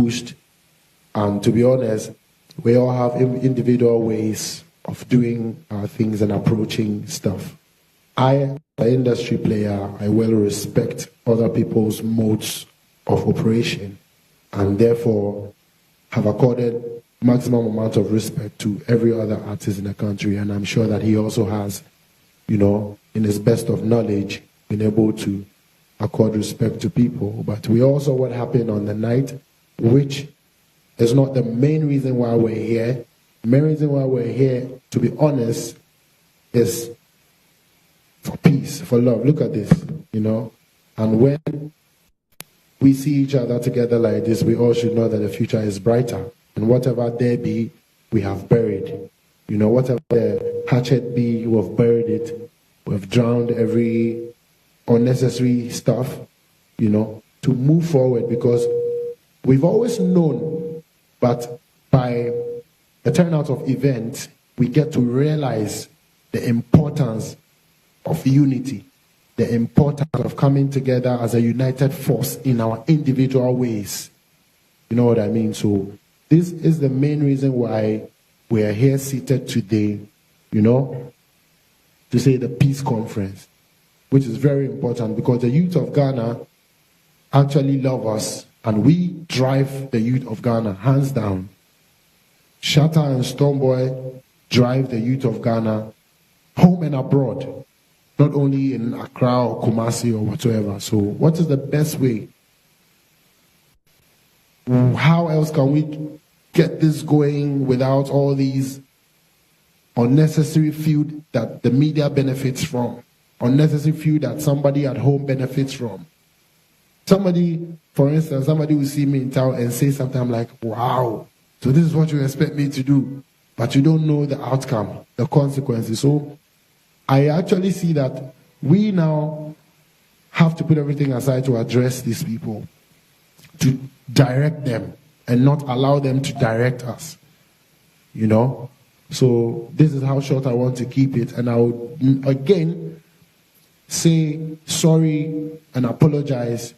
pushed. And to be honest, we all have individual ways of doing our things and approaching stuff. I, as an industry player, I well respect other people's modes of operation and therefore have accorded maximum amount of respect to every other artist in the country. And I'm sure that he also has, in his best of knowledge, been able to accord respect to people. But we also what happened on the night, which is not the main reason why we're here. The main reason why we're here, to be honest, is for peace, for love. Look at this, And when we see each other together like this, we all should know that the future is brighter. And whatever there be, we have buried. Whatever the hatchet be, we've buried it. We've drowned every unnecessary stuff, to move forward, because we've always known, but by the turnout of events, we get to realize the importance of unity, the importance of coming together as a united force in our individual ways. You know what I mean? So this is the main reason why we are here seated today, to say the peace conference, which is very important because the youth of Ghana actually love us and we drive the youth of Ghana, hands down. Shatta and Stonebwoy drive the youth of Ghana home and abroad, not only in Accra or Kumasi or whatsoever. So what is the best way? How else can we get this going without all these unnecessary feud that the media benefits from, unnecessary feud that somebody at home benefits from? Somebody, for instance, somebody will see me in town and say something, I'm like, wow, so this is what you expect me to do, but you don't know the outcome, the consequences. So I actually see that we now have to put everything aside to address these people, to direct them and not allow them to direct us, So this is how short I want to keep it. And I would, again, say sorry and apologize,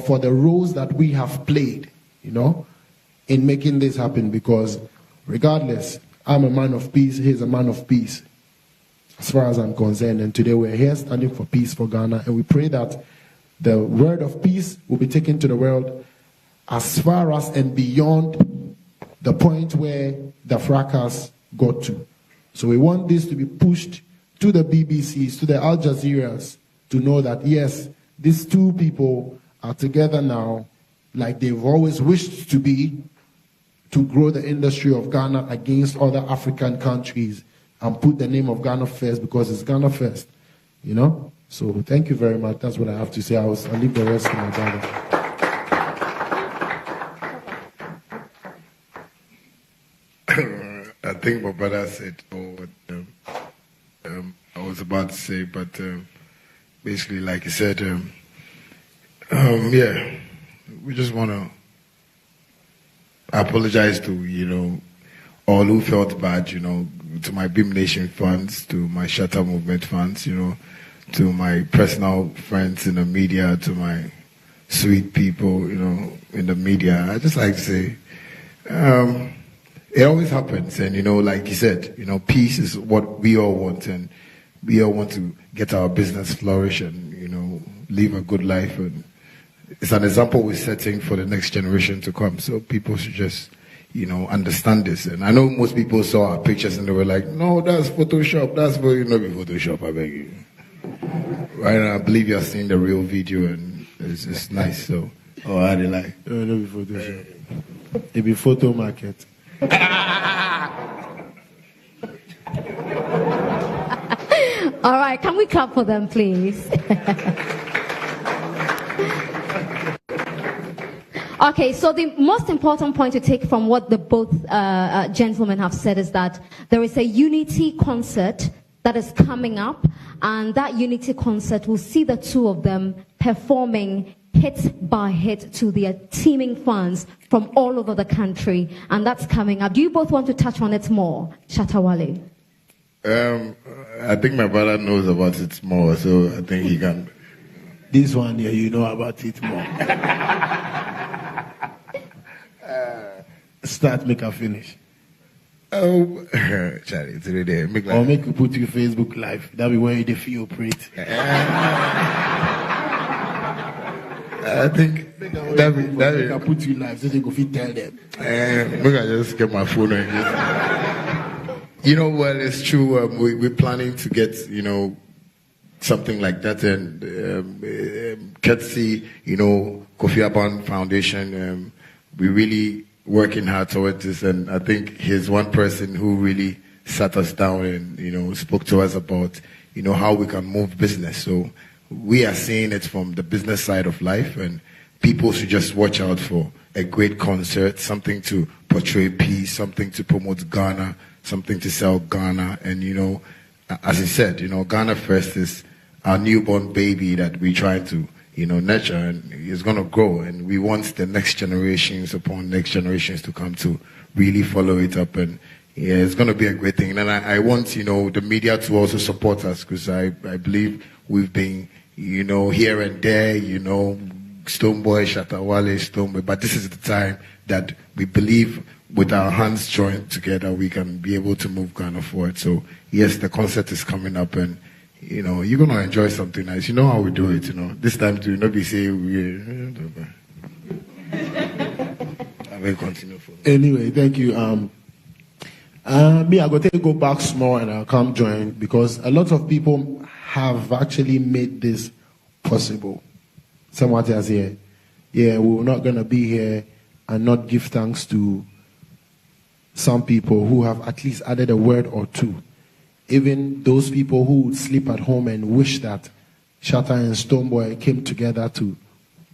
for the roles that we have played, in making this happen, because regardless, I'm a man of peace, he's a man of peace, as far as I'm concerned. And today we're here standing for peace for Ghana, and we pray that the word of peace will be taken to the world as far as and beyond the point where the fracas got to. So we want this to be pushed to the BBCs, to the Al Jazeeras, to know that yes, these two people are together now, like they've always wished to be, to grow the industry of Ghana against other African countries and put the name of Ghana first, because it's Ghana first, So thank you very much. That's what I have to say. I'll leave the rest to my brother. I think my brother said what I was about to say, but basically, like he said, we just want to apologize to, all who felt bad, to my Beam Nation fans, to my Shatta Movement fans, to my personal friends in the media, to my sweet people, in the media. I just like to say, it always happens, and like you said, peace is what we all want, and we all want to get our business flourish and live a good life, and it's an example we're setting for the next generation to come. So people should just understand this. And I know most people saw our pictures and they were like, no, that's Photoshop, that's very be Photoshop, I beg you. Right now, I believe you're seeing the real video, and it's nice. So how they like? No, be Photoshop. It be photo market. All right, can we clap for them, please? Okay, so the most important point to take from what the both gentlemen have said is that there is a unity concert that is coming up, and that unity concert will see the two of them performing hit by hit to their teeming fans from all over the country, and that's coming up. Do you both want to touch on it more, Shatta Wale? I think my brother knows about it more, so I think he can. This one here, you know about it more. start, make a finish. Oh, Charlie, it's really there. Or make you put your Facebook live. That be where you feel operate. I think that I put you live so they go fit tell them. Maybe I just get my phone and just. You know, well, it's true. We're planning to get, something like that, and courtesy, Kofi Aban Foundation. We're really working hard towards this, and I think he's one person who really sat us down and spoke to us about how we can move business. So we are seeing it from the business side of life, and people should just watch out for a great concert, something to portray peace, something to promote Ghana, something to sell Ghana. And as he said, Ghana First is our newborn baby that we're trying to nurture, and it's going to grow, and we want the next generations upon next generations to come to really follow it up, and yeah, it's going to be a great thing. And I want the media to also support us, because I believe we've been here and there, Stonebwoy, Shatta Wale, Stonebwoy, but this is the time that we believe with our hands joined together we can be able to move Ghana forward. So yes, the concert is coming up, and you're going to enjoy something nice. You know how we do it, This time to not be saying I will continue. Anyway, thank you. Me, I'm going to go back small and I'll come join, because a lot of people have actually made this possible. Someone else here. Yeah, we're not going to be here and not give thanks to some people who have at least added a word or two. Even those people who would sleep at home and wish that Shatta and Stonebwoy came together to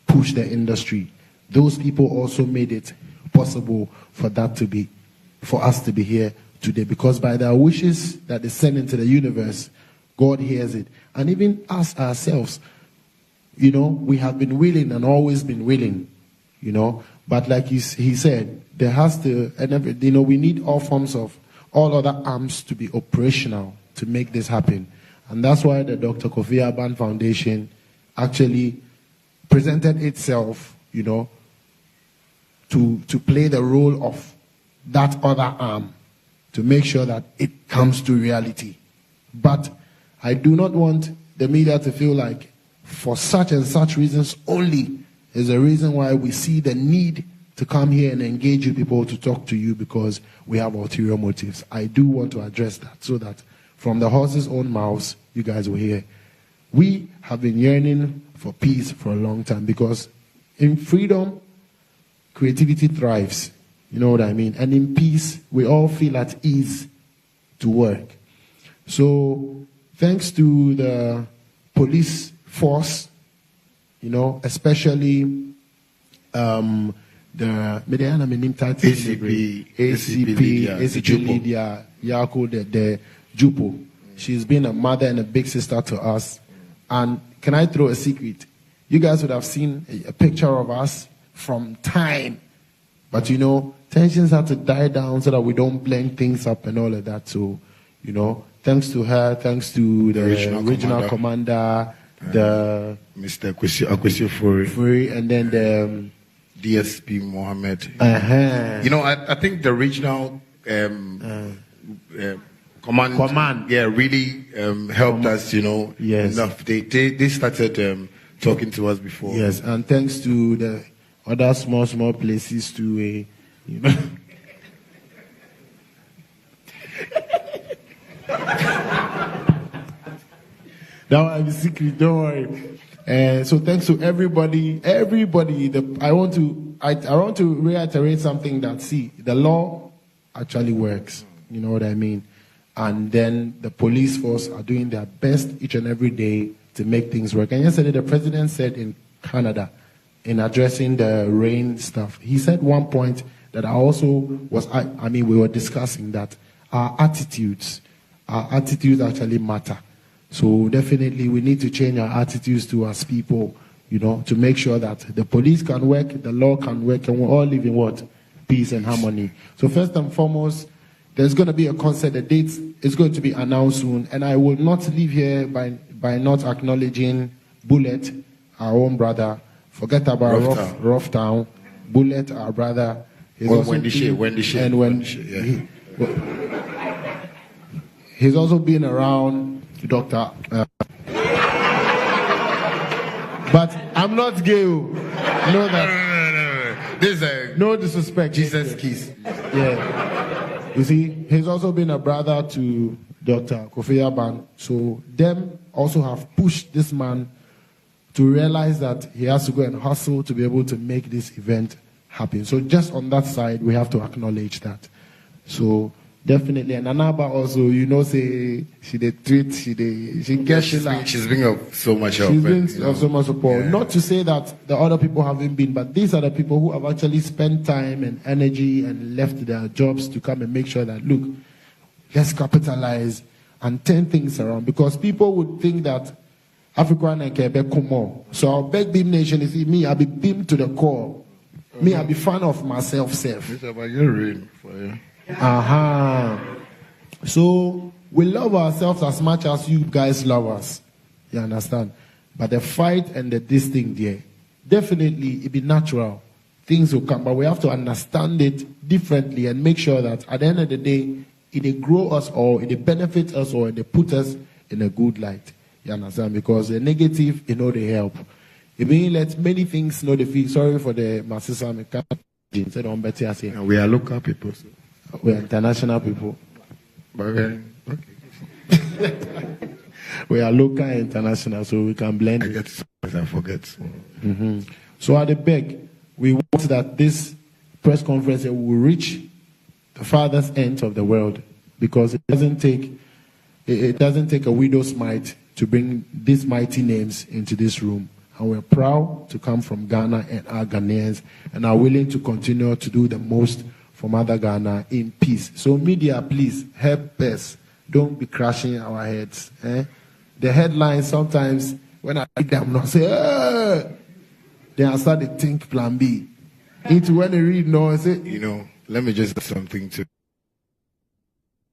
push the industry. Those people also made it possible for us to be here today, because by their wishes that they send into the universe, God hears it. And even us ourselves, we have been willing and always been willing, But like he said, there has to, we need all other arms to be operational to make this happen. And that's why the Dr. Kofi Aban Foundation actually presented itself, to play the role of that other arm, to make sure that it comes to reality. But I do not want the media to feel like for such and such reasons only is a reason why we see the need to come here and engage you people, to talk to you, because we have ulterior motives. I do want to address that, so that from the horse's own mouths, you guys will hear. We have been yearning for peace for a long time, because in freedom, creativity thrives. You know what I mean? And in peace, we all feel at ease to work. So thanks to the police force, especially the ACP Lydia Yako, the Jupo. She's been a mother and a big sister to us. And can I throw a secret? You guys would have seen a picture of us from time. But tensions have to die down so that we don't blend things up and all of that. So, thanks to her, thanks to the regional commander, the Mr. Akwesio Furi, and then the DSP Mohammed. I think the regional command, really helped us, yes. enough. They started talking to us before. Yes, and thanks to the other small places to, That one is secret, don't worry. So thanks to everybody. I want to reiterate something that, the law actually works. You know what I mean? And then the police force are doing their best each and every day to make things work. And yesterday the president said in Canada, in addressing the rain stuff, he said one point that we were discussing, that our attitudes actually matter. So definitely we need to change our attitudes to us people, to make sure that the police can work, the law can work, and we all live in what? Peace and harmony. So first and foremost, there's going to be a concert. The date is going to be announced soon, and I will not leave here by not acknowledging Bullet, our own brother. Forget about Rough Town. Bullet, our brother. He's also been around Dr. But I'm not gay. Know that. No. This is no disrespect. Jesus kiss. Yeah. You see, he's also been a brother to Dr. Kofi Aban. So them also have pushed this man to realize that he has to go and hustle to be able to make this event happen. So just on that side, we have to acknowledge that. So definitely, and Anaba also, say she did treat, she's been of so much help. She's been of so much support. Yeah. Not to say that the other people haven't been, but these are the people who have actually spent time and energy and left their jobs to come and make sure that, look, let's capitalize and turn things around. Because people would think that Africa and Quebec come on. So our big Beam Nation is me, I'll be beamed to the core. Me, I'll be fan of myself, self. It's about your rain for you. So we love ourselves as much as you guys love us. You understand? But the fight and this thing there, definitely it be natural. Things will come, but we have to understand it differently and make sure that at the end of the day, it grow us or it benefit us or it put us in a good light. You understand? Because the negative, they help. It means let many things they feel sorry for the masses. We are local people. So. We are international people. Okay. We are local and international, so we can blend. I forget. Mm-hmm. So at the beg, we want that this press conference will reach the farthest ends of the world, because it doesn't take a widow's mite to bring these mighty names into this room. And we're proud to come from Ghana and our Ghanaians, and are willing to continue to do the most for Mother Ghana in peace. So media, please help us. Don't be crashing our heads. The headlines sometimes, when I read them, I say, then I start to think plan B. Into when they read, I say, let me just say something to.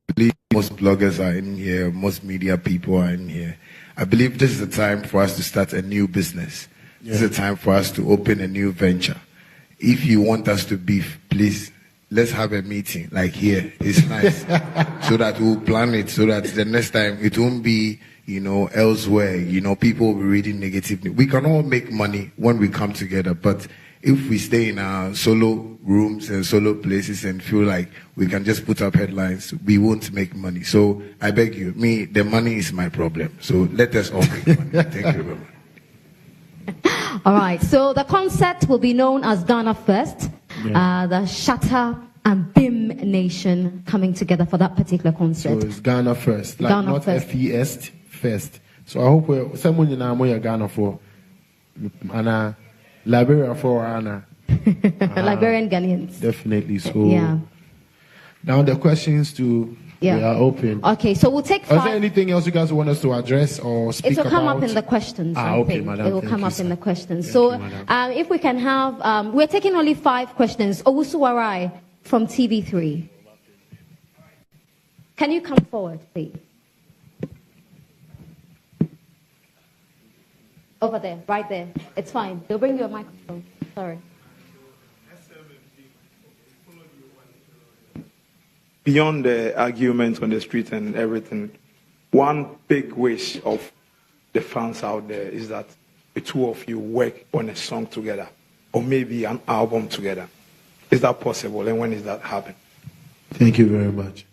I believe most bloggers are in here, most media people are in here. I believe this is a time for us to start a new business. Yeah. This is a time for us to open a new venture. If you want us to beef, please, let's have a meeting like here. It's nice. So that we'll plan it, so that the next time it won't be, elsewhere. People will be reading negative news. We can all make money when we come together, but if we stay in our solo rooms and solo places and feel like we can just put up headlines, we won't make money. So I beg you, the money is my problem. So let us all make money. Thank you very much. All right. So the concert will be known as Ghana First. Yeah. The Shatta and BIM Nation coming together for that particular concert. So it's Ghana First, like Ghana not first. FES first. So I hope someone in Ghana for and Liberia for Anna. Liberian Ghanaians. Definitely. So now the questions we are open. Okay, so we'll take 5. Is there anything else you guys want us to address or speak about? It will come up in the questions. Okay, madam. It will come up in the questions. So if we can have, we're taking only 5 questions. Owusu Warai from TV3. Can you come forward, please? Over there, right there. It's fine. They'll bring you a microphone. Sorry. Beyond the arguments on the street and everything, one big wish of the fans out there is that the two of you work on a song together, or maybe an album together. Is that possible, and when is that happening? Thank you very much.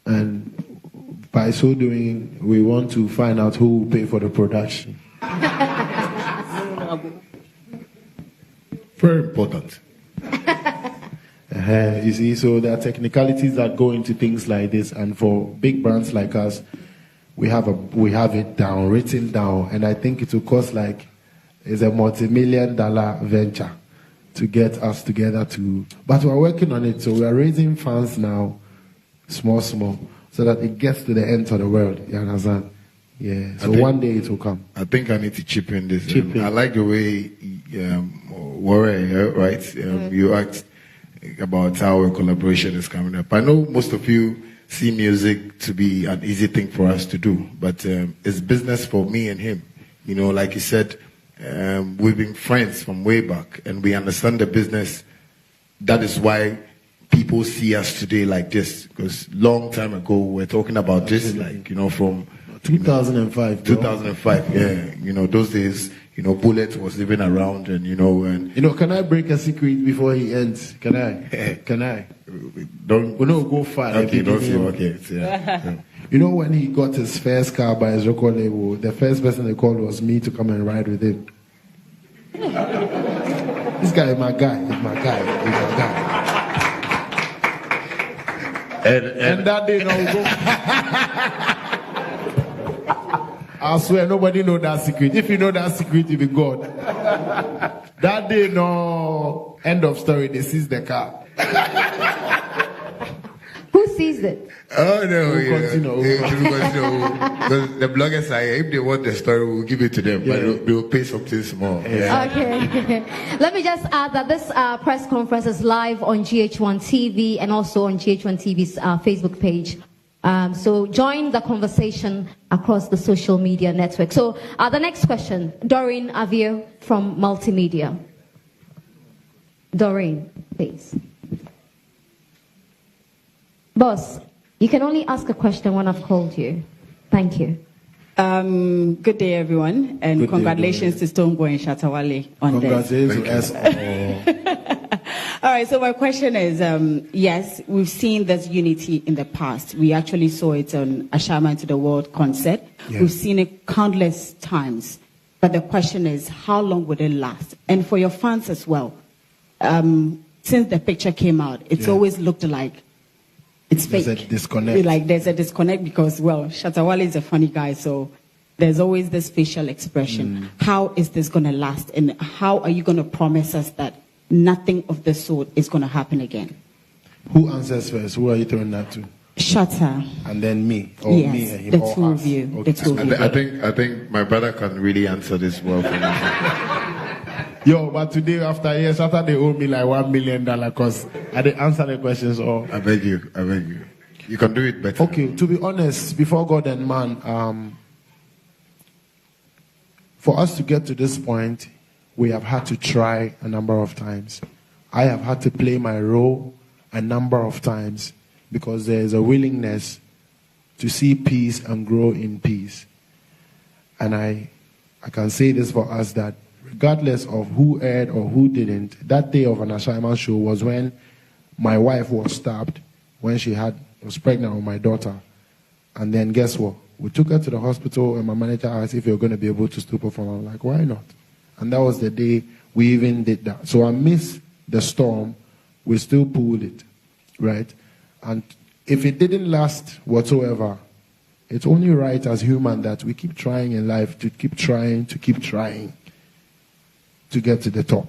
And by so doing, we want to find out who will pay for the production. Very important. You see, so there are technicalities that go into things like this, and for big brands like us, we have it down, written down, and I think it will cost it's a multi-million-dollar venture to get us together but we're working on it, so we are raising funds now, small, so that it gets to the end of the world. You understand? Yeah. So one day it will come. I think I need to chip in this. I like the way Warren, right? You asked about how a collaboration is coming up. I know most of you see music to be an easy thing for us to do, but it's business for me and him. Like you said, we've been friends from way back, and we understand the business that is why people see us today like this. Because long time ago, we were talking about this, like, from 2005. 2005, yeah. Those days, Bullet was living around, and can I break a secret before he ends? Can I? Can I? Don't. We don't go far. Okay, don't say okay. Yeah. When he got his first car by his record label, the first person they called was me to come and ride with him. This guy is my guy. He's my guy. He's my guy. And that day, I swear nobody know that secret. If you know that secret, you be God. That day, end of story. They seized the car. Who seized it? Oh no! We'll continue. Because the bloggers are here. If they want the story, we'll give it to them. Yeah. But they will pay something small. Yeah. Okay. Let me just add that this press conference is live on GH1 TV and also on GH1 TV's Facebook page. So join the conversation across the social media network. So the next question, Doreen Avio from Multimedia. Doreen, please. Boss, you can only ask a question when I've called you. Thank you. Good day, everyone, and Good congratulations to Stonebwoy and Shatta Wale on this. Congratulations to us. All right, so my question is, yes, we've seen this unity in the past. We actually saw it on A Shaman to the World concert. Yeah. We've seen it countless times. But the question is, how long would it last? And for your fans as well, since the picture came out, it's always looked like it's fake. There's a disconnect. Like there's a disconnect because, well, Shatta Wale is a funny guy, so there's always this facial expression. How is this going to last? And how are you going to promise us that nothing of the sort is going to happen again? Who answers first? Who are you throwing that to? Shatta. And then me? Or Yes, me and him? the or two us? of you. Okay. The two of you. I think my brother can really answer this well for me. Yo, but today, after years, after they owe me like $1 million because I didn't answer the questions all. I beg you. You can do it better. Okay, to be honest, before God and man, for us to get to this point, we have had to try a number of times. I have had to play my role a number of times because there is a willingness to see peace and grow in peace. And I can say this for us that regardless of who aired or who didn't, that day of an Ashaiman show was when my wife was stabbed, when she was pregnant with my daughter. And then guess what? We took her to the hospital and my manager asked if you're going to be able to still perform. I'm like, why not? And that was the day we even did that. So I miss the storm. We still pulled it, right? And if it didn't last whatsoever, it's only right as human that we keep trying in life, to keep trying to get to the top.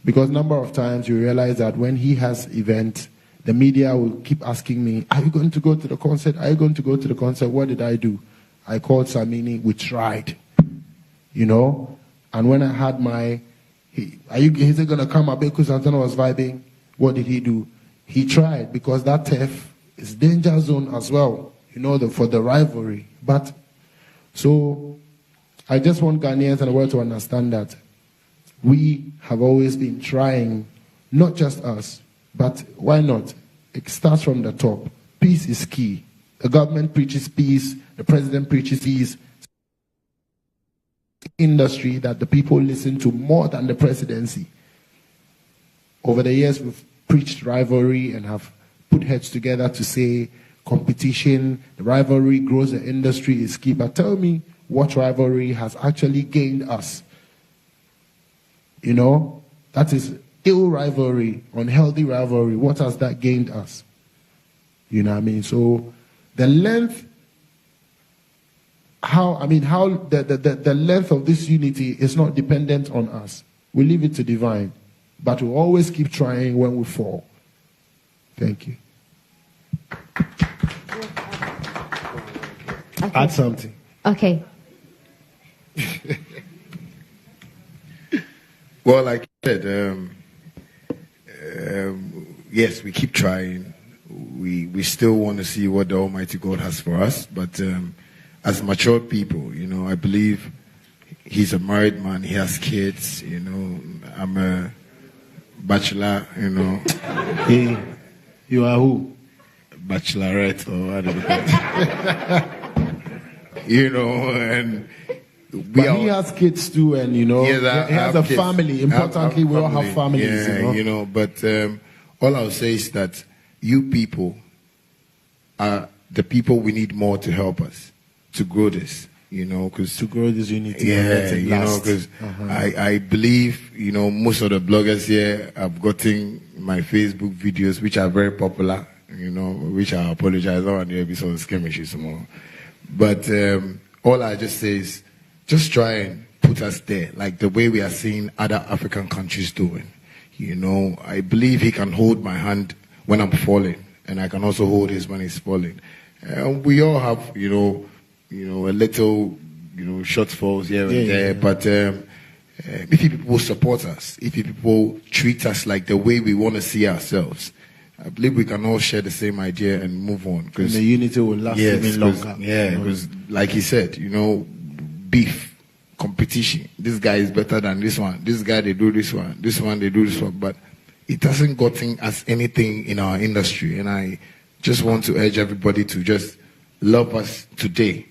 Because a number of times you realize that when he has events, the media will keep asking me, are you going to go to the concert? Are you going to go to the concert? What did I do? I called Samini, we tried. And when I had is it going to come? Abeku Santana was vibing. What did he do? He tried, because that turf is danger zone as well, for the rivalry. But, so, I just want Ghanaians and the world to understand that we have always been trying, not just us, but why not? It starts from the top. Peace is key. The government preaches peace. The president preaches peace. Industry that the people listen to more than the presidency. Over the years, we've preached rivalry and have put heads together to say competition, the rivalry grows the industry is key. But tell me what rivalry has actually gained us. That is ill rivalry, unhealthy rivalry. What has that gained us? You know what I mean? So the length, the length of this unity is not dependent on us. We leave it to divine. But we'll always keep trying when we fall. Thank you. Okay. Add something. Okay. Well, like I said, yes, we keep trying. We still want to see what the Almighty God has for us. But as mature people, I believe he's a married man. He has kids. I'm a bachelor, you know. Hey, you are who? Bachelorette or whatever. You know, and but he has kids too, and you know, yes, he has a kids. family. Importantly, we all have families. Yeah, you know, but all I'll say is that you people are the people we need more to help us to grow this. You know, because to grow this unity. Yeah, you know, because I believe, you know, most of the bloggers here have gotten my Facebook videos, which are very popular. You know, which I apologize. I don't want to be so skirmishy tomorrow. But all I just say is, just try and put us there, like the way we are seeing other African countries doing. You know, I believe he can hold my hand when I'm falling, and I can also hold his when he's falling. We all have, you know, a little, you know, shortfalls here and there. But if people support us, if people treat us like the way we want to see ourselves, I believe we can all share the same idea and move on. And the unity will last even longer. Yeah, because like he said, you know, beef, competition. This guy is better than this one. This guy, they do this one. This one, they do this one. But it hasn't gotten us anything in our industry. And I just want to urge everybody to just love us today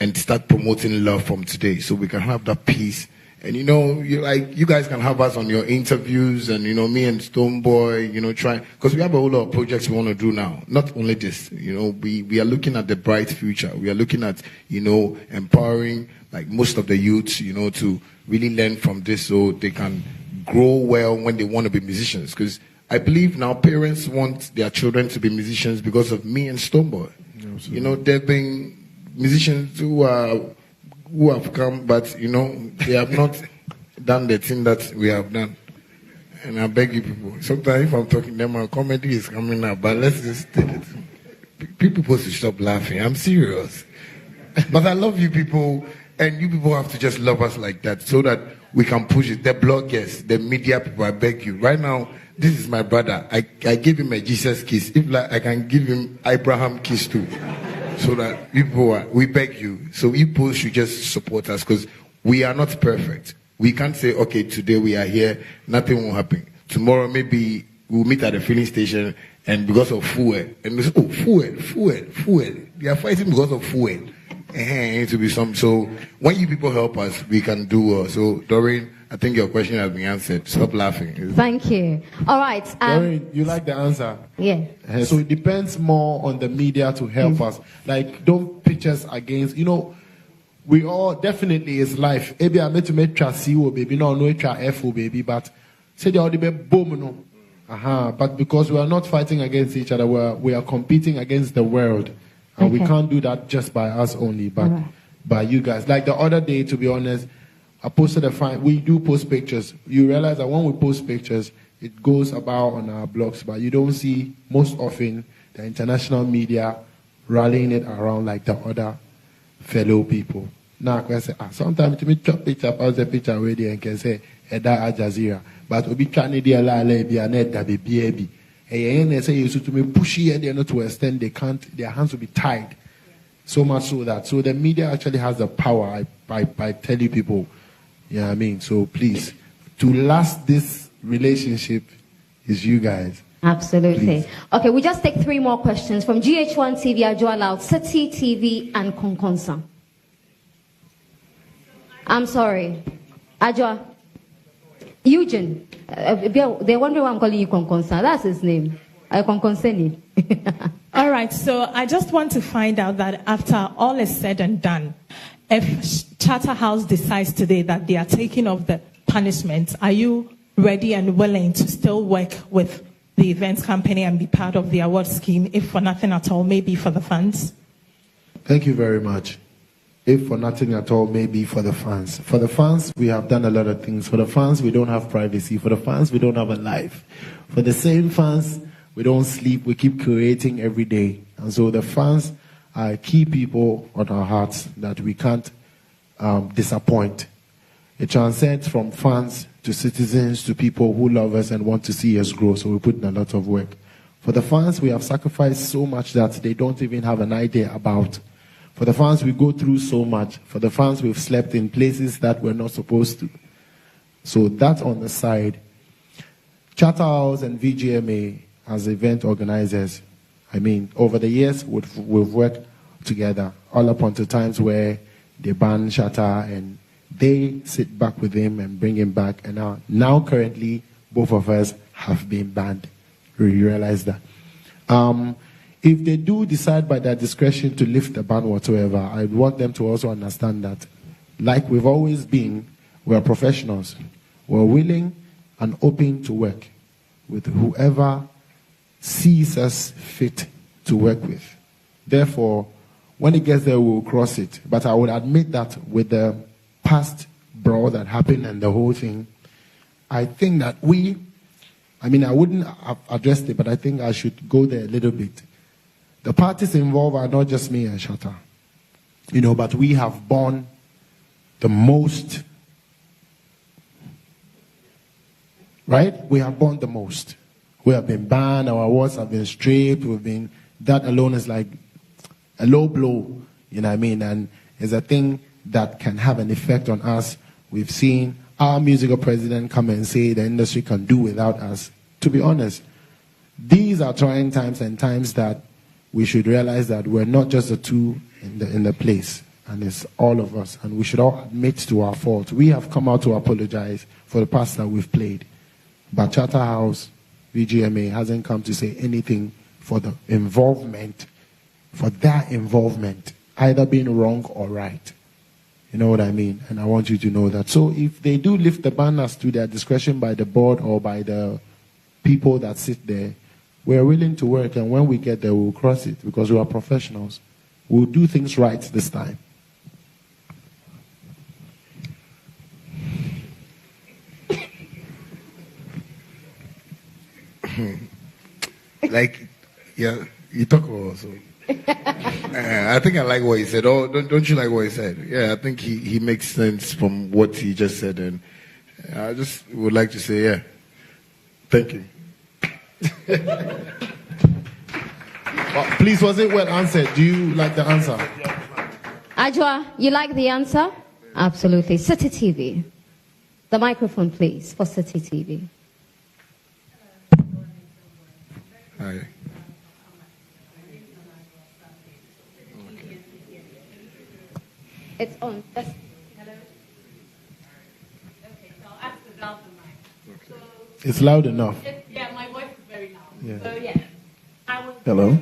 and start promoting love from today so we can have that peace. And you know, you guys can have us on your interviews, and you know, me and Stonebwoy, you know, try, because we have a whole lot of projects we want to do now. Not only this, you know, we are looking at the bright future. We are looking at, you know, empowering like most of the youths, you know, to really learn from this so they can grow well when they want to be musicians. Because I believe now parents want their children to be musicians because of me and Stonebwoy. Absolutely. You know, there have been musicians who have come, but you know, they have not done the thing that we have done. And I beg you people, sometimes if I'm talking to them, my comedy is coming up, but let's just take it. People supposed to stop laughing. I'm serious. But I love you people, and you people have to just love us like that so that we can push it. The bloggers, the media people, I beg you. Right now, this is my brother. I gave him a Jesus kiss. If like, I can give him Abraham kiss too. So that we beg you. So people should just support us because we are not perfect. We can't say, okay, today we are here, nothing will happen. Tomorrow maybe we'll meet at the filling station and because of fuel. And we say, oh, fuel. They are fighting because of fuel. It needs to be some. So when you people help us, we can do so. Doreen, I think your question has been answered. Stop laughing. Thank you. All right. Doreen, you like the answer? Yeah. So it depends more on the media to help us. Like, don't pitch us against, you know, we all definitely is life. Maybe I made to make CEO baby, no FO baby, but say they already be boom no. But because we are not fighting against each other, we are competing against the world. And we can't do that just by us only, but by you guys. Like the other day, to be honest, I posted we do post pictures. You realize that when we post pictures, it goes about on our blogs, but you don't see most often the international media rallying it around like the other fellow people. Now, I say, sometimes to me, chop picture, pause the picture already and can say, Eda Al Jazeera. But we be trying to do a lot of baby. And they say you to me pushy and they're not to extend they can't, their hands will be tied. So much so the media actually has the power by telling people. Yeah, I mean, so please, to last this relationship is you guys. Absolutely. Please. Okay, we just take 3 more questions from GH1 TV, Ajua Loud, City TV, and Konkonsa. I'm sorry. Ajua. Eugene. They're wondering why I'm calling you Konkonsa. That's his name. Konkonseni. All right, so I just want to find out that after all is said and done, if Charterhouse decides today that they are taking off the punishment, are you ready and willing to still work with the events company and be part of the award scheme, if for nothing at all, maybe for the fans? Thank you very much. If for nothing at all, maybe for the fans. For the fans, we have done a lot of things. For the fans, we don't have privacy. For the fans, we don't have a life. For the same fans, we don't sleep. We keep creating every day. And so the fans are key people on our hearts that we can't disappoint. It transcends from fans to citizens to people who love us and want to see us grow. So we put in a lot of work. For the fans, we have sacrificed so much that they don't even have an idea about. For the fans, we go through so much. For the fans, we've slept in places that we're not supposed to. So that's on the side. Shatta Wale and VGMA as event organizers, I mean, over the years, we've worked together all up until times where they ban Shatta and they sit back with him and bring him back. And now currently, both of us have been banned. We realize that. If they do decide by their discretion to lift the ban whatsoever, I want them to also understand that, like we've always been, we're professionals. We're willing and open to work with whoever sees us fit to work with. Therefore, when it gets there, we'll cross it. But I would admit that with the past brawl that happened and the whole thing, I think that I wouldn't have addressed it, but I think I should go there a little bit. The parties involved are not just me and Shatta, but we have borne the most, right? We have borne the most. We have been banned, our awards have been stripped, that alone is like a low blow, you know what I mean? And it's a thing that can have an effect on us. We've seen our musical president come and say the industry can do without us. To be honest, these are trying times and times that we should realize that we're not just the two in the place, and it's all of us, and we should all admit to our fault. We have come out to apologize for the past that we've played, but Shatta House, VGMA hasn't come to say anything for the involvement, for their involvement, either being wrong or right. You know what I mean? And I want you to know that. So if they do lift the banners to their discretion by the board or by the people that sit there, we're willing to work, and when we get there, we'll cross it because we are professionals. We'll do things right this time. You talk about so. I think I like what he said. Oh, don't you like what he said? Yeah, I think he makes sense from what he just said, and I just would like to say, yeah, thank you. Please, was it well answered? Do you like the answer? Ajwa, you like the answer? Absolutely. City TV. The microphone, please, for City TV. Hi. It's on. Hello? Okay, so I'll ask about the mic. So, It's loud enough. yeah, my voice is very loud. Yeah. So, yeah. Hello?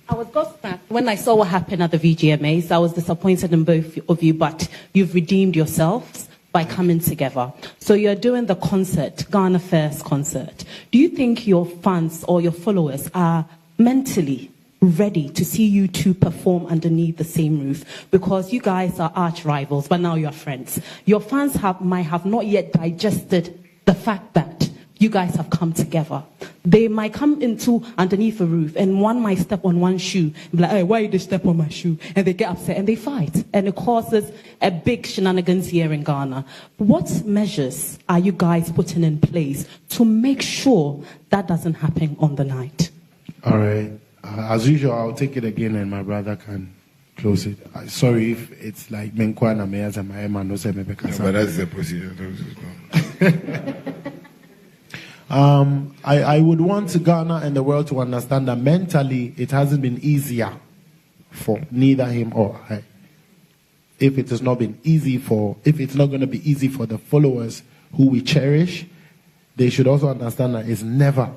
I was gobsmacked when I saw what happened at the VGMAs. I was disappointed in both of you, but you've redeemed yourselves by coming together. So you're doing the concert, Ghana First concert. Do you think your fans or your followers are mentally ready to see you two perform underneath the same roof? Because you guys are arch rivals, but now you're friends. Your fans might have not yet digested the fact that you guys have come together. They might come into underneath a roof and one might step on one shoe and be like, hey, why did they step on my shoe? And they get upset and they fight. And it causes a big shenanigans here in Ghana. What measures are you guys putting in place to make sure that doesn't happen on the night? All right. As usual, I'll take it again and my brother can close it. Sorry if it's like Menkwana Meyas and my Emma no se me bekasa. But that's the procedure. I would want Ghana and the world to understand that mentally it hasn't been easier for neither him or I. If it's not going to be easy for the followers who we cherish, they should also understand that it's never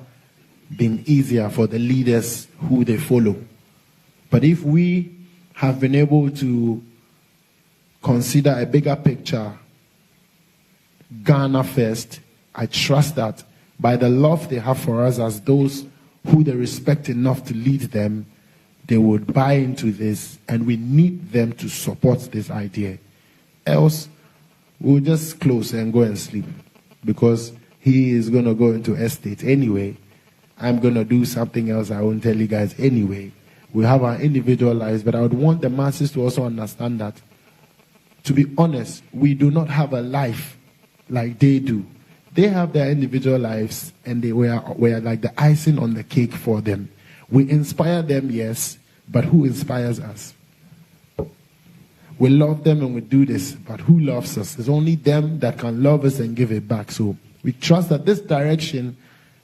been easier for the leaders who they follow. But if we have been able to consider a bigger picture, Ghana first, I trust that by the love they have for us as those who they respect enough to lead them, they would buy into this, and we need them to support this idea. Else, we'll just close and go and sleep, because he is going to go into estate anyway. I'm going to do something else I won't tell you guys anyway. We have our individual lives, but I would want the masses to also understand that, to be honest, we do not have a life like they do. They have their individual lives, and we're like the icing on the cake for them. We inspire them, yes, but who inspires us? We love them and we do this, but who loves us? It's only them that can love us and give it back. So we trust that this direction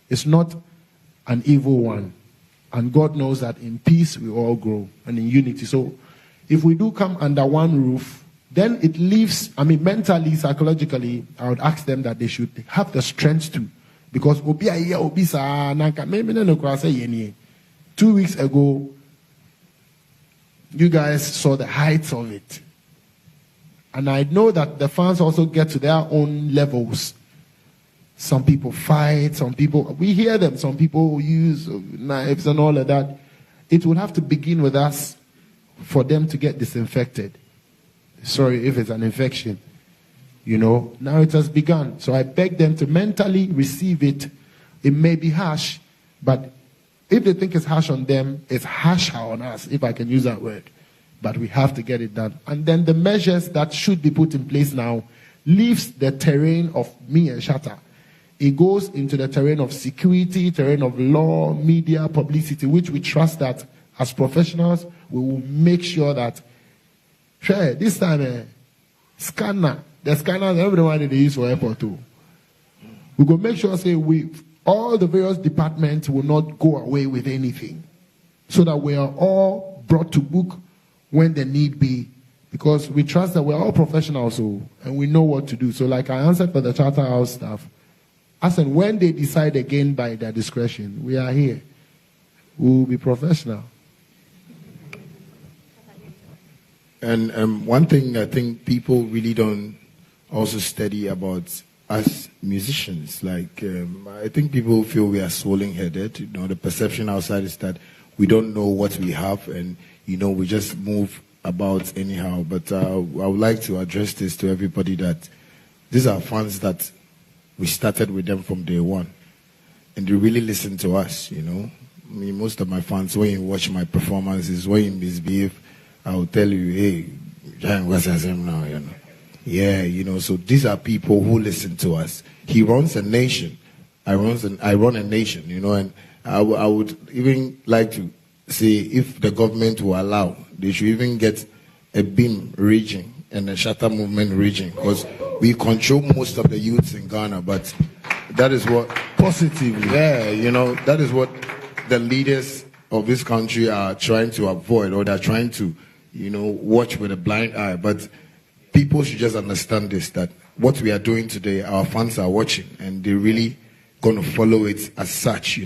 It's not an evil one. And God knows that in peace we all grow and in unity. So if we do come under one roof, then it leaves, mentally, psychologically, I would ask them that they should have the strength to. Because 2 weeks ago, you guys saw the heights of it. And I know that the fans also get to their own levels. Some people fight, we hear them, some people use knives and all of that. It would have to begin with us for them to get disinfected. Sorry if it's an infection. Now it has begun. So I beg them to mentally receive it. It may be harsh, but if they think it's harsh on them, it's harsher on us, if I can use that word. But we have to get it done. And then the measures that should be put in place now leaves the terrain of me and Shatta. It goes into the terrain of security, terrain of law, media, publicity, which we trust that as professionals, we will make sure that this time, the scanners, everyone they use for airport too. We will make sure, all the various departments will not go away with anything, so that we are all brought to book when the need be, because we trust that we're all professionals, and we know what to do. So, like I answered for the Charter House staff, I said when they decide again by their discretion, we are here. We will be professional. And one thing I think people really don't also study about us musicians, I think people feel we are swollen-headed. The perception outside is that we don't know what we have, and we just move about anyhow. But I would like to address this to everybody, that these are fans that we started with them from day one, and they really listen to us. Most of my fans, when you watch my performances, when you misbehave, I will tell you, hey, what's his name now? Yeah, so these are people who listen to us. He runs a nation. I run a nation, and I would even like to say, if the government will allow, they should even get a beam region and a Shatta movement region, because we control most of the youths in Ghana, but that is what positively, that is what the leaders of this country are trying to avoid, or they're trying to watch with a blind eye. But people should just understand this, that what we are doing today, our fans are watching, and they're really going to follow it as such.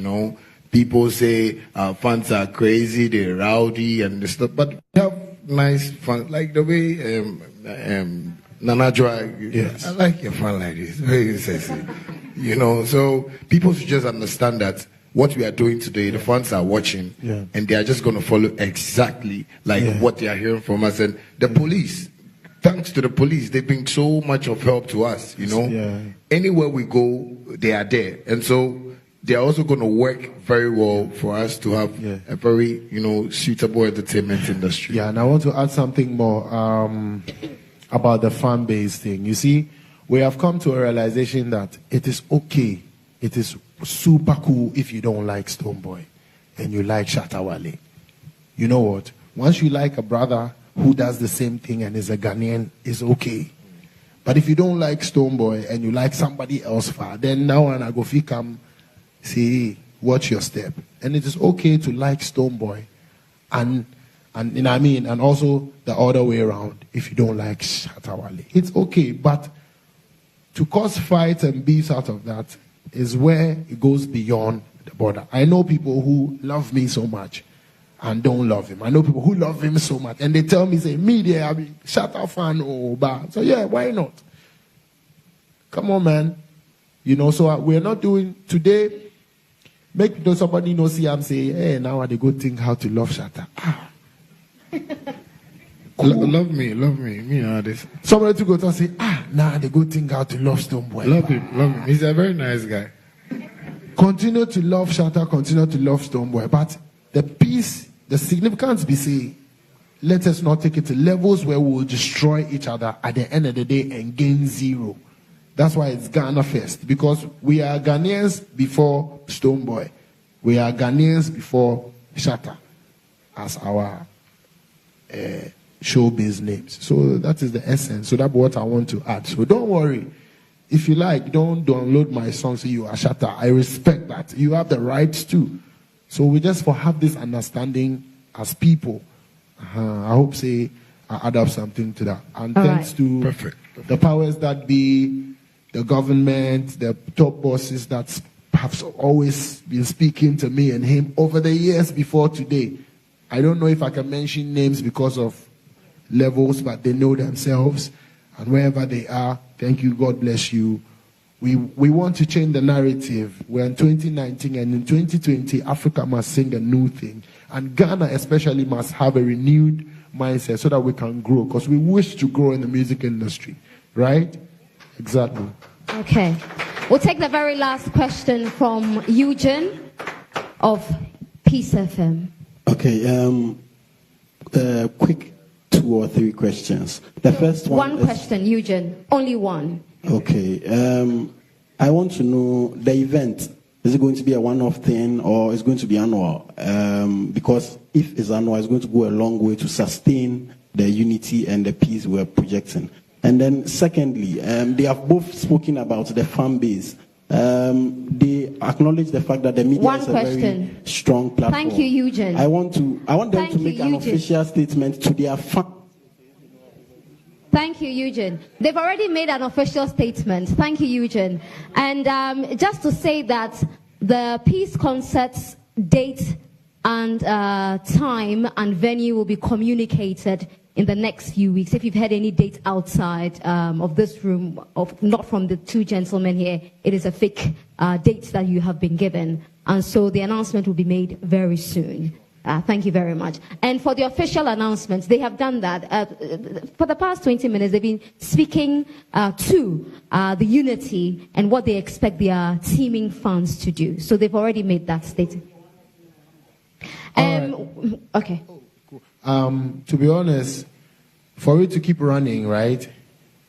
People say our fans are crazy, they're rowdy and stuff, but we have nice fans, like the way Nana Joy. Yes. I like your fan like this, very sexy. So people should just understand that what we are doing today, the fans are watching, and they are just going to follow exactly what they are hearing from us. And the police, thanks to the police, they've been so much of help to us. Anywhere we go, they are there, and so they are also going to work very well for us to have a very suitable entertainment industry. Yeah, and I want to add something more about the fan base thing. You see, we have come to a realization that it is okay. It is super cool if you don't like Stonebwoy and you like Shatta Wale. You know what? Once you like a brother who does the same thing and is a Ghanaian, it's okay. But if you don't like Stonebwoy and you like somebody else, then now I go come say, watch your step. And it is okay to like Stonebwoy and also the other way around. If you don't like Shatta Wale, it's okay. But to cause fights and beefs out of that is where it goes beyond the border. I know people who love me so much and don't love him. I know people who love him so much and they tell me, say, me there, I be Shatta fan or bad. So yeah, why not? Come on, man. So we're not doing today. Make somebody see I'm saying, hey, now they go think how to love Shatta. Cool. Love me. Me this. Somebody to go to say, now they go think how to love Stonebwoy. Love him. He's a very nice guy. Continue to love Shatta, continue to love Stonebwoy. But the significance be say, let us not take it to levels where we will destroy each other at the end of the day and gain zero. That's why it's Ghana first, because we are Ghanaians before Stonebwoy. We are Ghanaians before Shatta as our showbiz names. So that is the essence. So that's what I want to add. So don't worry. if you like, don't download my song so you are Shatta. I respect that. You have the rights too. So we just for have this understanding as people. I hope say I add up something to that. And All thanks right. to Perfect. the powers that be, the government, the top bosses that have always been speaking to me and him over the years before today. I don't know if I can mention names because of levels, but they know themselves. And wherever they are, thank you, God bless you. We want to change the narrative. We're in 2019, and in 2020, Africa must sing a new thing. And Ghana especially must have a renewed mindset so that we can grow, because we wish to grow in the music industry, right? Exactly. Okay. We'll take the very last question from Eugene of Peace FM. Okay, quick 2 or 3 questions. The first one is, question, Eugene. Only one. Okay, I want to know the event. Is it going to be a one-off thing or is it going to be annual? Because if it's annual, it's going to go a long way to sustain the unity and the peace we're projecting. And then secondly, they have both spoken about the fan base. They acknowledge the fact that the media is a very strong platform. Thank you, Eugene. I want them to make an official statement to their fans. Thank you, Eugene. They've already made an official statement. Thank you, Eugene. And just to say that the peace concert's date and time and venue will be communicated in the next few weeks. If you've had any date outside of this room, not from the 2 gentlemen here, it is a fake date that you have been given. And so the announcement will be made very soon. Thank you very much. And for the official announcements, they have done that. For the past 20 minutes, they've been speaking to the unity and what they expect their teaming fans to do. So they've already made that statement. Okay. To be honest, for it to keep running, right,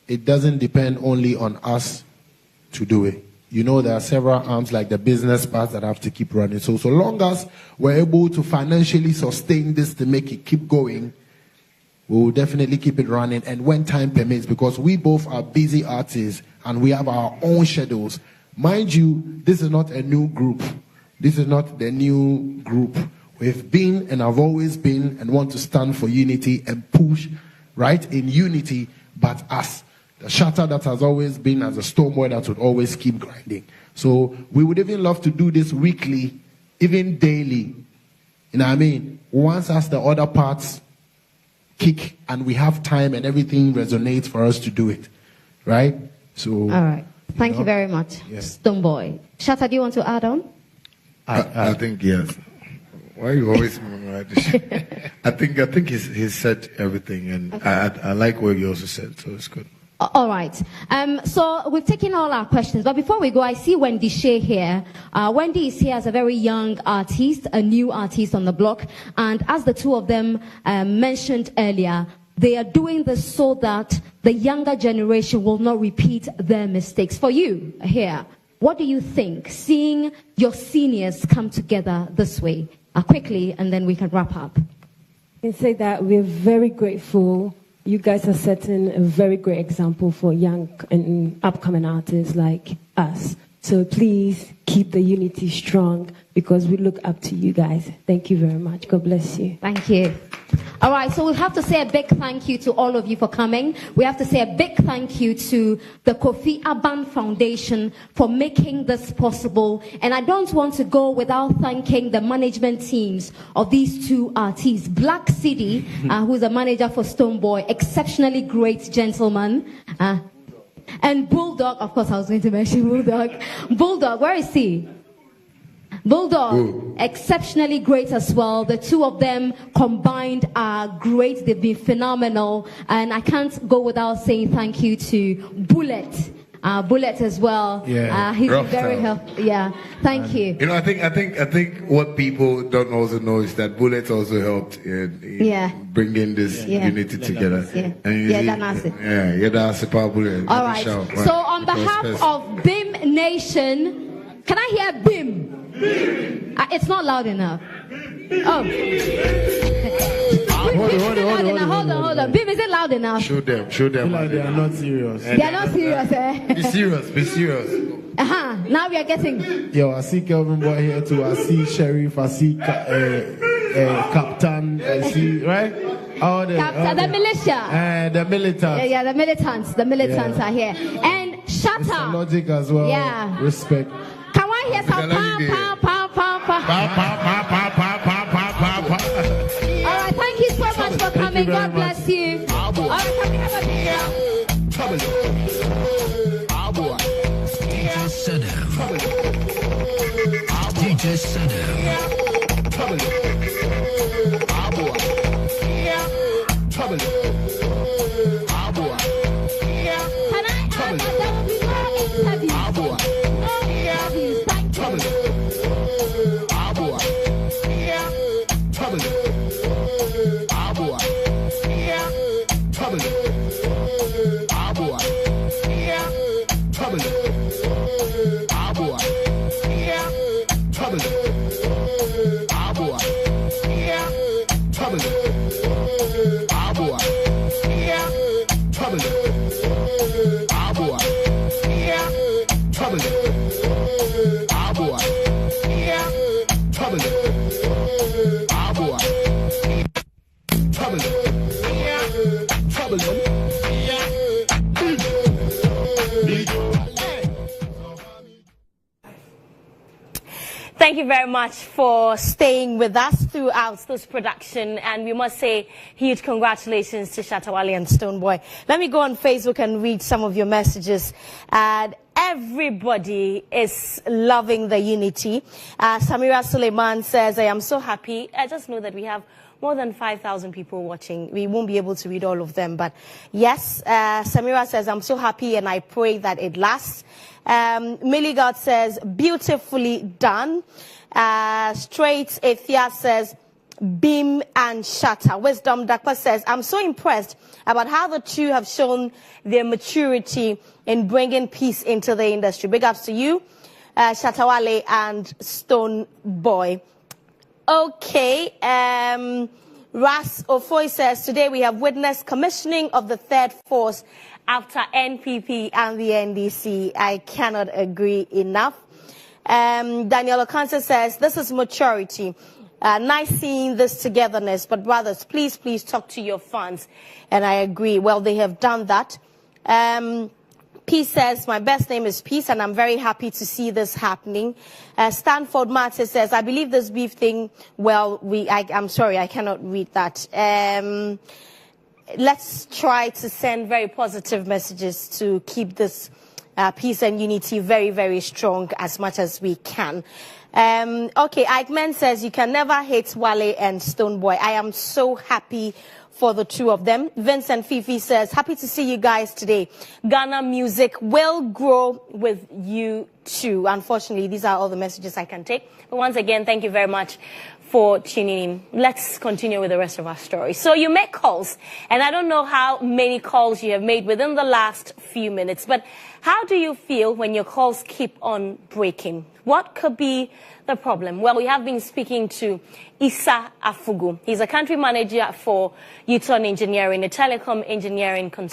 it doesn't depend only on us to do it. You know, there are several arms like the business parts that have to keep running. So long as we're able to financially sustain this to make it keep going, we will definitely keep it running. And when time permits, because we both are busy artists and we have our own schedules. Mind you, this is not a new group. This is not the new group. We've been and have always been and want to stand for unity and push, right, in unity, but us. The Shatta that has always been as a Stonebwoy that would always keep grinding. So we would even love to do this weekly, even daily. You know what I mean? Once as the other parts kick and we have time and everything resonates for us to do it. Right? So. All right. Thank you very much, yeah. Stonebwoy. Shatta, do you want to add on? I think yes. Why are you always right? I think he's said everything, and okay. I like what you also said, so it's good. All right. So we've taken all our questions, but before we go, I see Wendy Shea here. Wendy is here as a very young artist, a new artist on the block, and as the 2 of them mentioned earlier, they are doing this so that the younger generation will not repeat their mistakes. For you here, what do you think, seeing your seniors come together this way? Quickly, and then we can wrap up. I can say that we're very grateful. You guys are setting a very great example for young and upcoming artists like us. So please keep the unity strong because we look up to you guys. Thank you very much. God bless you. Thank you. All right, so we have to say a big thank you to all of you for coming. We have to say a big thank you to the Kofi Aban Foundation for making this possible. And I don't want to go without thanking the management teams of these 2 artists. Black City, who's a manager for Stonebwoy, exceptionally great gentleman. And Bulldog, of course I was going to mention Bulldog. Bulldog, where is he? Bulldog, exceptionally great as well. The 2 of them combined are great. They've been phenomenal. And I can't go without saying thank you to Bullet. Bullet as well. Yeah. He's very helpful. Yeah. Thank you. You know, I think what people don't also know is that Bullet also helped in bringing this unity together. Yeah. That's a Bullet. All right. So on behalf of BIM Nation, can I hear BIM? It's not loud enough. Oh. Hold on. Bim, is it loud enough? Show them. Like they are not serious. They are not serious, eh? Be serious. Now we are getting. Yo, I see Kelvin Boy here too. I see Sheriff. I see Captain. I see, right? The militia. The militants. Yeah, the militants. The militants are here. And Shatta. Logic as well. Yeah. Respect. Can I hear some pam? All right, thank you so much for coming. God bless you. All right, can we have a big round? DJ Sadam. Thank you very much for staying with us throughout this production, and we must say huge congratulations to Shatta Wale and Stonebwoy. Let me go on Facebook and read some of your messages. Everybody is loving the unity. Samira Suleiman says, I am so happy. I just know that we have more than 5,000 people watching. We won't be able to read all of them, but yes, Samira says, I'm so happy and I pray that it lasts. Milligard says, beautifully done. Straight Ethia says, Bim and Shatta. Wisdom Dakpa says, I'm so impressed about how the two have shown their maturity in bringing peace into the industry. Big ups to you, Shatta Wale and Stonebwoy. Okay, Ras Ofoy says, today we have witnessed commissioning of the third force after NPP and the NDC. I cannot agree enough. Daniel Okansa says, this is maturity. Nice seeing this togetherness, but brothers, please talk to your fans. And I agree. Well, they have done that. Peace says, my best name is Peace, and I'm very happy to see this happening. Stanford Martin says, I believe this beef thing, well, I'm sorry, I cannot read that. Let's try to send very positive messages to keep this peace and unity very, very strong as much as we can. Okay, Ike Men says, you can never hate Wale and Stonebwoy. I am so happy for the two of them. Vincent Fifi says, happy to see you guys today. Ghana music will grow with you too. Unfortunately, these are all the messages I can take. But once again, thank you very much for tuning in. Let's continue with the rest of our story. So you make calls, and I don't know how many calls you have made within the last few minutes, but how do you feel when your calls keep on breaking? What could be the problem? Well, we have been speaking to Issa Afugu. He's a country manager for Uton Engineering, a telecom engineering consultant.